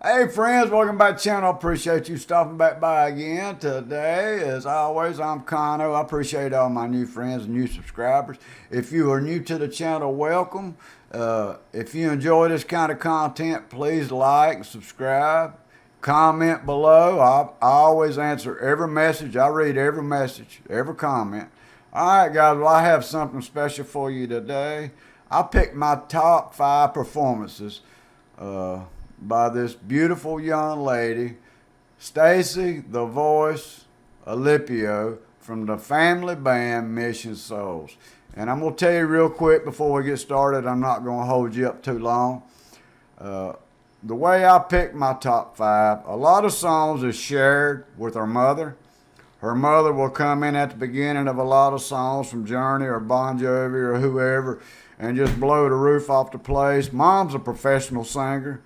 Hey friends, welcome back to the channel. I appreciate you stopping back by again today. As always, I'm Kano. I appreciate all my new friends and new subscribers. If you are new to the channel, welcome. If you enjoy this kind of content, please like and subscribe. Comment below. I always answer every message. I read every message, every comment. All right, guys, well, I have something special for you today. I picked my top 5 performances by this beautiful young lady, Stacey, the voice, Alipio, from the family band Mission Souls. And I'm going to tell you real quick before we get started, I'm not going to hold you up too long. The way I picked my top 5, a lot of songs is shared with her mother. Her mother will come in at the beginning of a lot of songs from Journey or Bon Jovi or whoever and just blow the roof off the place. Mom's a professional singer.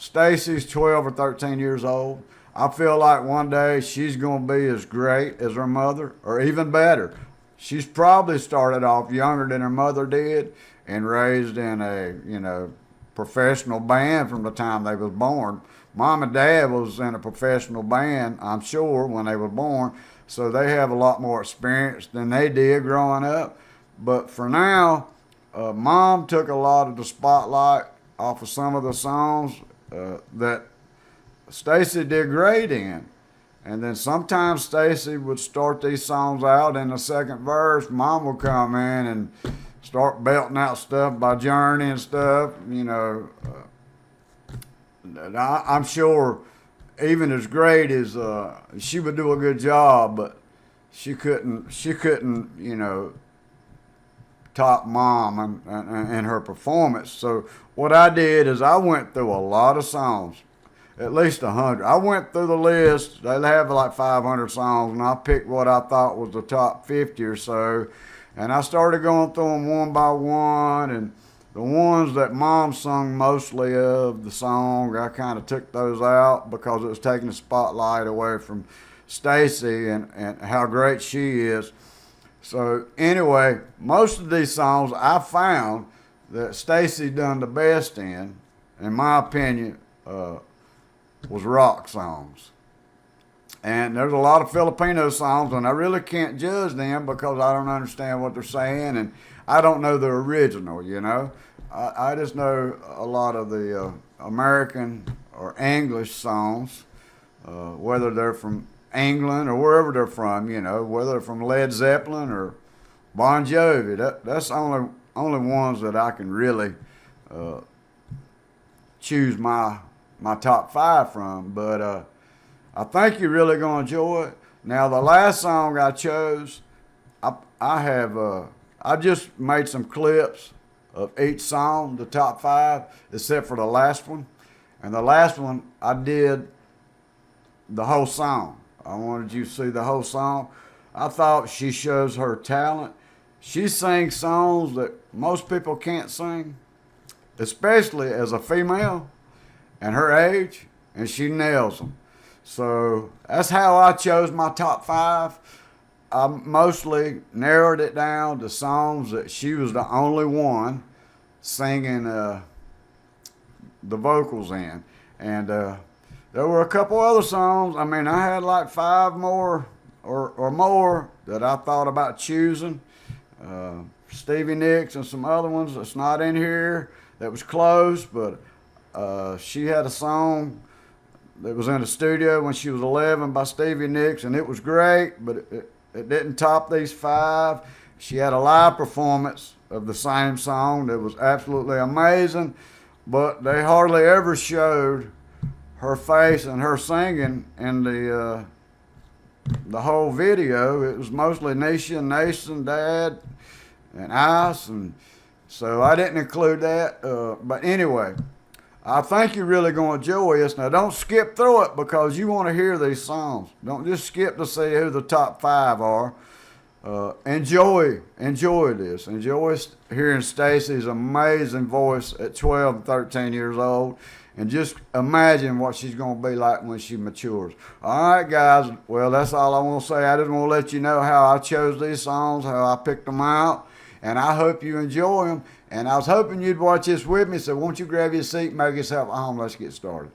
Stacey's 12 or 13 years old. I feel like one day she's going to be as great as her mother or even better. She's probably started off younger than her mother did and raised in a, professional band from the time they was born. Mom and Dad was in a professional band, I'm sure, when they were born. So they have a lot more experience than they did growing up. But for now, Mom took a lot of the spotlight off of some of the songs that Stacey did great in. And then sometimes Stacey would start these songs out in the second verse. Mom would come in and start belting out stuff by Journey and stuff. I'm sure even as great as she would do a good job, but she couldn't, top Mom and her performance. So what I did is I went through a lot of songs, at least 100. I went through the list. They have like 500 songs, and I picked what I thought was the top 50 or so. And I started going through them one by one, and the ones that Mom sung mostly of the song, I kind of took those out because it was taking the spotlight away from Stacey and how great she is. So anyway, most of these songs I found that Stacey done the best in my opinion, was rock songs. And there's a lot of Filipino songs, and I really can't judge them because I don't understand what they're saying, and I don't know the original. I just know a lot of the American or English songs, whether they're from England or wherever they're from, whether they're from Led Zeppelin or Bon Jovi. That's the only ones that I can really choose my top 5 from. But I think you're really going to enjoy it. Now, the last song I chose, I just made some clips of each song, the top 5, except for the last one. And the last one, I did the whole song. I wanted you to see the whole song. I thought she shows her talent. She sings songs that most people can't sing, especially as a female and her age, and she nails them. So that's how I chose my top 5. I mostly narrowed it down to songs that she was the only one singing the vocals in. And there were a couple other songs. I mean, I had like 5 more or more that I thought about choosing. Stevie Nicks and some other ones that's not in here that was close, but she had a song that was in the studio when she was 11 by Stevie Nicks, and it was great, but it didn't top these 5. She had a live performance of the same song that was absolutely amazing, but they hardly ever showed her face and her singing in the whole video. It was mostly Nisha and Nathan, Dad, and Ice, and so I didn't include that. But anyway, I think you're really going to enjoy this. Now, don't skip through it because you want to hear these songs. Don't just skip to see who the top 5 are. Enjoy this. Enjoy hearing Stacey's amazing voice at 12 and 13 years old. And just imagine what she's going to be like when she matures. All right, guys. Well, that's all I want to say. I just want to let you know how I chose these songs, how I picked them out. And I hope you enjoy them. And I was hoping you'd watch this with me, so won't you grab your seat and make yourself at home? Let's get started.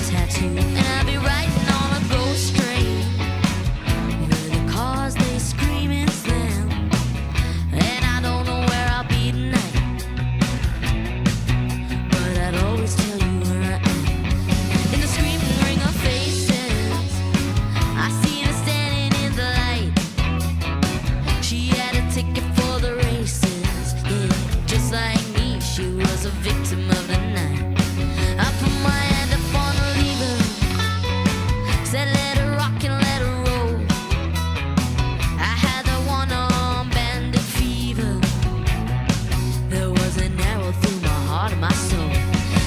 tattoo, and I'll be riding on a ghost train where the cars they scream and slam, and I don't know where I'll be tonight, but I'd always tell you where I am. In the screaming ring of faces, I seen her standing in the light. She had a ticket for the races, yeah, just like me, she was a victim of the night. I put my hand up on the lever, said let her rock and let her roll. I had the one-arm bandit fever. There was an arrow through my heart and my soul,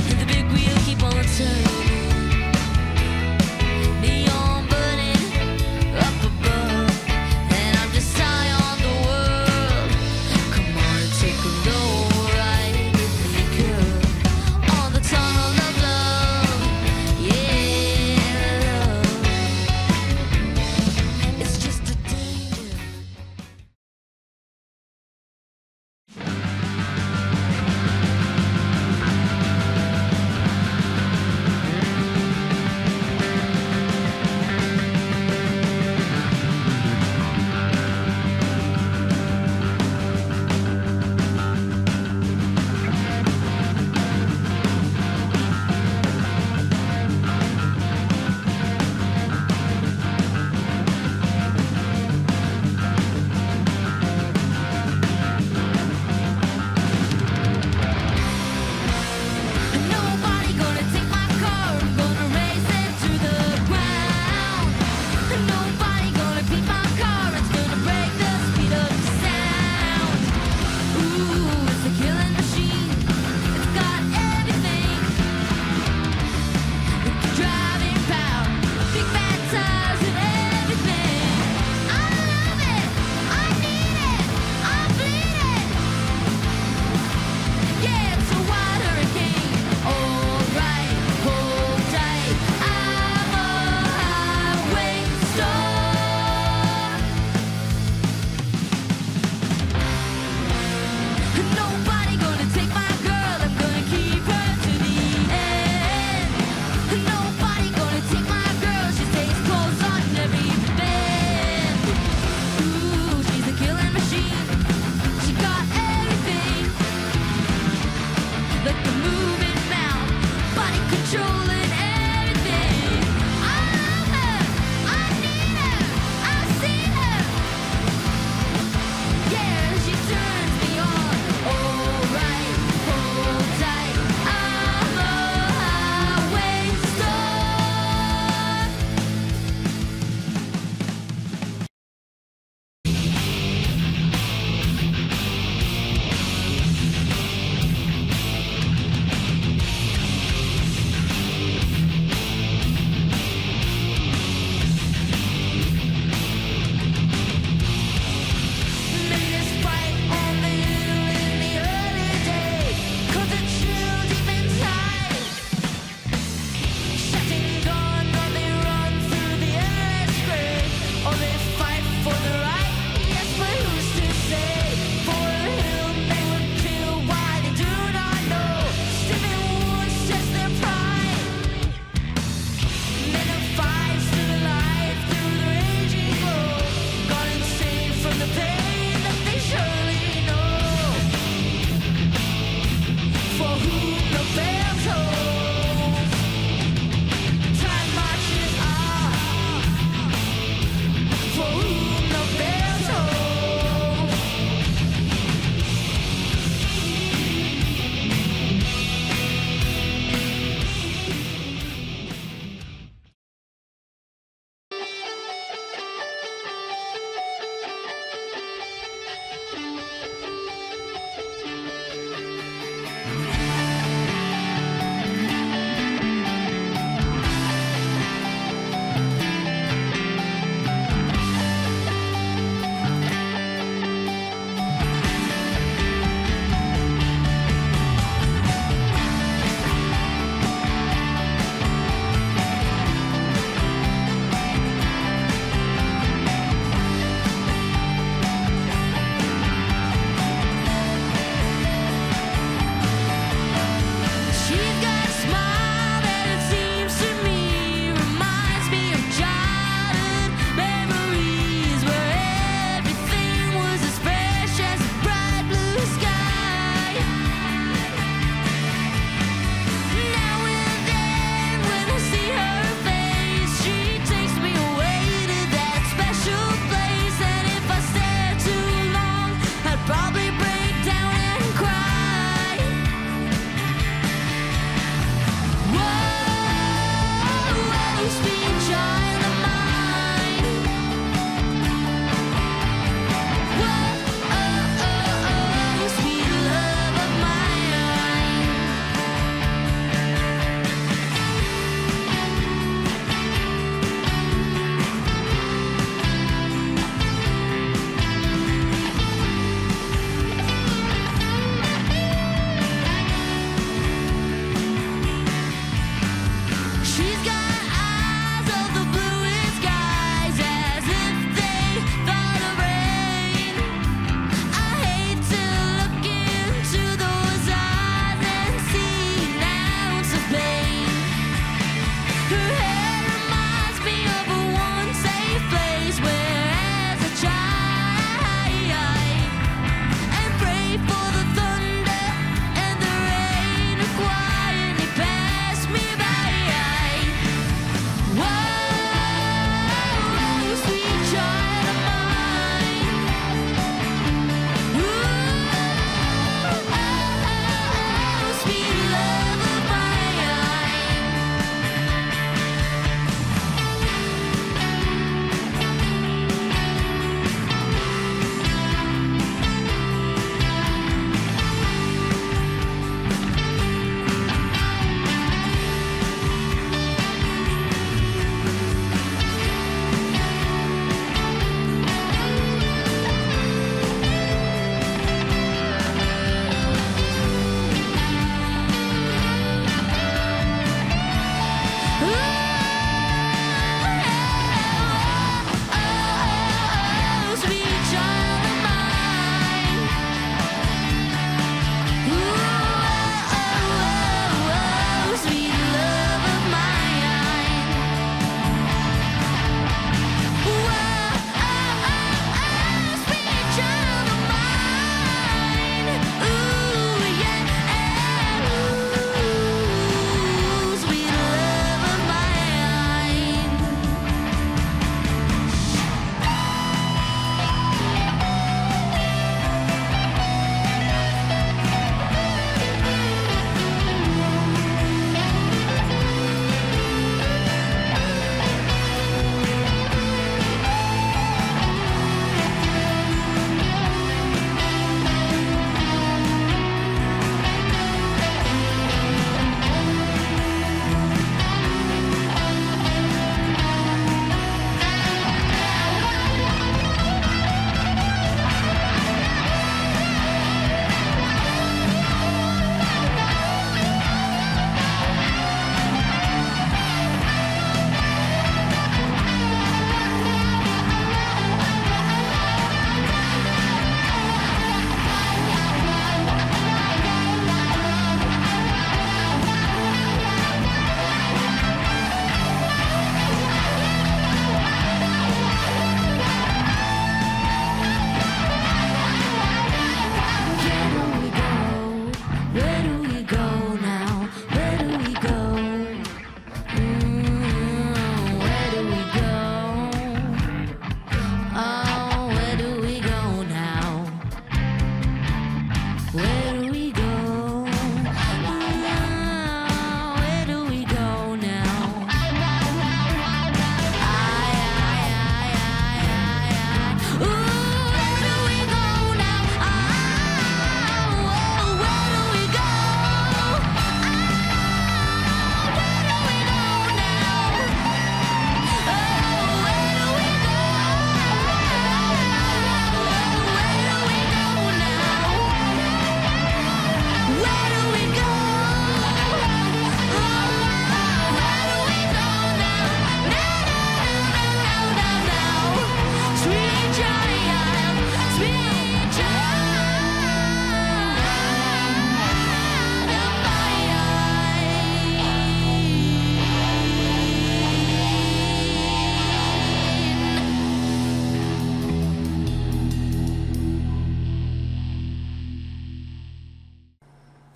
and the big wheel keep on turning, neon burning up above, and I'm just high on the world. Come on and take a low ride with me, girl, on the tunnel of love, yeah, love. It's just a danger. Nobody gonna take my car, I'm gonna race it to the ground. Nobody gonna beat my car, it's gonna break the speed of the sound. Ooh, it's a killing machine, it's got everything. It's driving power, big fat tires and everything. I love it, I need it, I bleed it. Yeah, it's a wild hurricane. Alright, hold tight. I'm a highway star. Nobody gonna take my girl, I'm gonna keep her to the end. Nobody gonna take my girl, she stays close on every bend. Ooh, she's a killing machine, she got everything. Like the moving mouth, body controlling everything. I love her, I need her, I see her. Yeah, she turns me on. Alright, hold tight. I'm a highway star.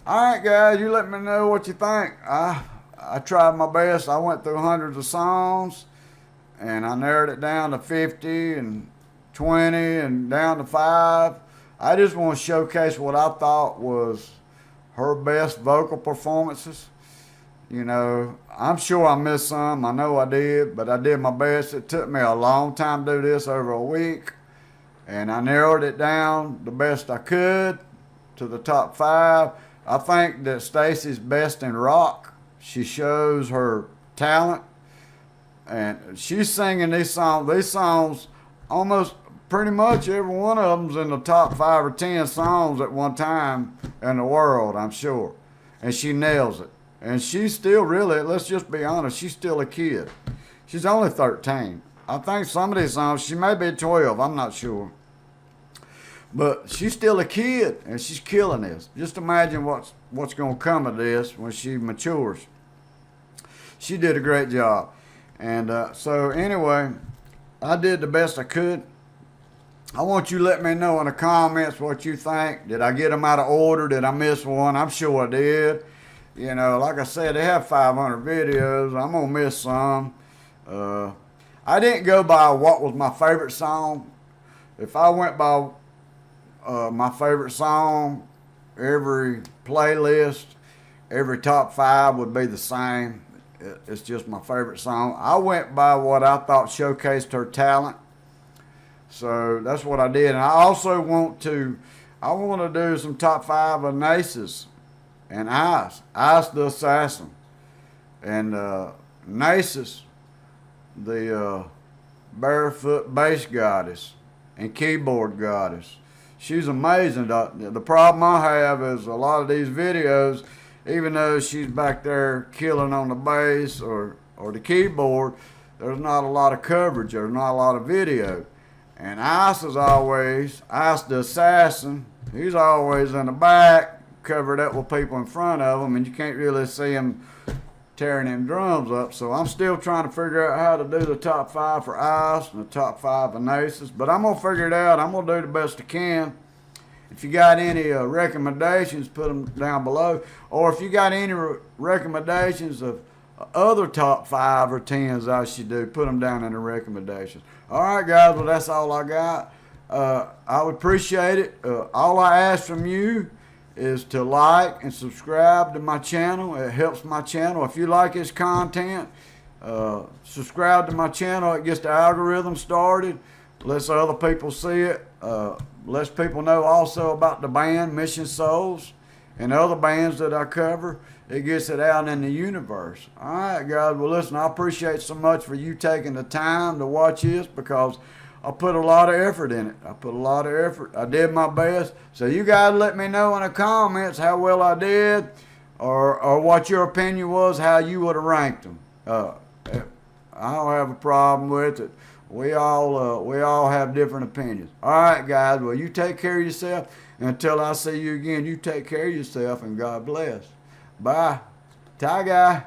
All right, guys, you let me know what you think. I tried my best. I went through hundreds of songs, and I narrowed it down to 50 and 20 and down to 5. I just want to showcase what I thought was her best vocal performances. You know, I'm sure I missed some. I know I did, but I did my best. It took me a long time to do this, over a week, and I narrowed it down the best I could to the top 5. I think that Stacey's best in rock. She shows her talent, and she's singing these songs. These songs, almost pretty much every one of them's in the top 5 or 10 songs at one time in the world, I'm sure. And she nails it. And she's still really, let's just be honest, she's still a kid. She's only 13. I think some of these songs, she may be 12, I'm not sure. But she's still a kid, and she's killing this. Just imagine what's going to come of this when she matures. She did a great job. And so anyway, I did the best I could. I want you to let me know in the comments what you think. Did I get them out of order? Did I miss one? I'm sure I did. You know, like I said, they have 500 videos. I'm going to miss some. I didn't go by what was my favorite song. If I went by my favorite song, every playlist, every top 5 would be the same. It's just my favorite song. I went by what I thought showcased her talent. So that's what I did. And I also want to do some top 5 of Nace's and Ice the Assassin. And Nace's, the barefoot bass goddess and keyboard goddess. She's amazing. The problem I have is a lot of these videos, even though she's back there killing on the bass or the keyboard, there's not a lot of coverage. There's not a lot of video. And Ice the Assassin, he's always in the back, covered up with people in front of him, and you can't really see him tearing them drums up. So I'm still trying to figure out how to do the top 5 for Ice and the top 5 of Nace's. But I'm going to figure it out. I'm going to do the best I can. If you got any recommendations, put them down below. Or if you got any recommendations of other top 5 or 10s I should do, put them down in the recommendations. All right, guys. Well, that's all I got. I would appreciate it. All I ask from you is to like and subscribe to my channel. It helps my channel. If you like this content, subscribe to my channel. It gets the algorithm started. Lets other people see it. Lets people know also about the band Mission Souls and other bands that I cover. It gets it out in the universe. All right, guys. Well, listen, I appreciate so much for you taking the time to watch this, because I put a lot of effort in it. I put a lot of effort. I did my best. So you guys let me know in the comments how well I did, or what your opinion was, how you would have ranked them. I don't have a problem with it. We all have different opinions. All right, guys. Well, you take care of yourself. And until I see you again, you take care of yourself, and God bless. Bye. Tie guy.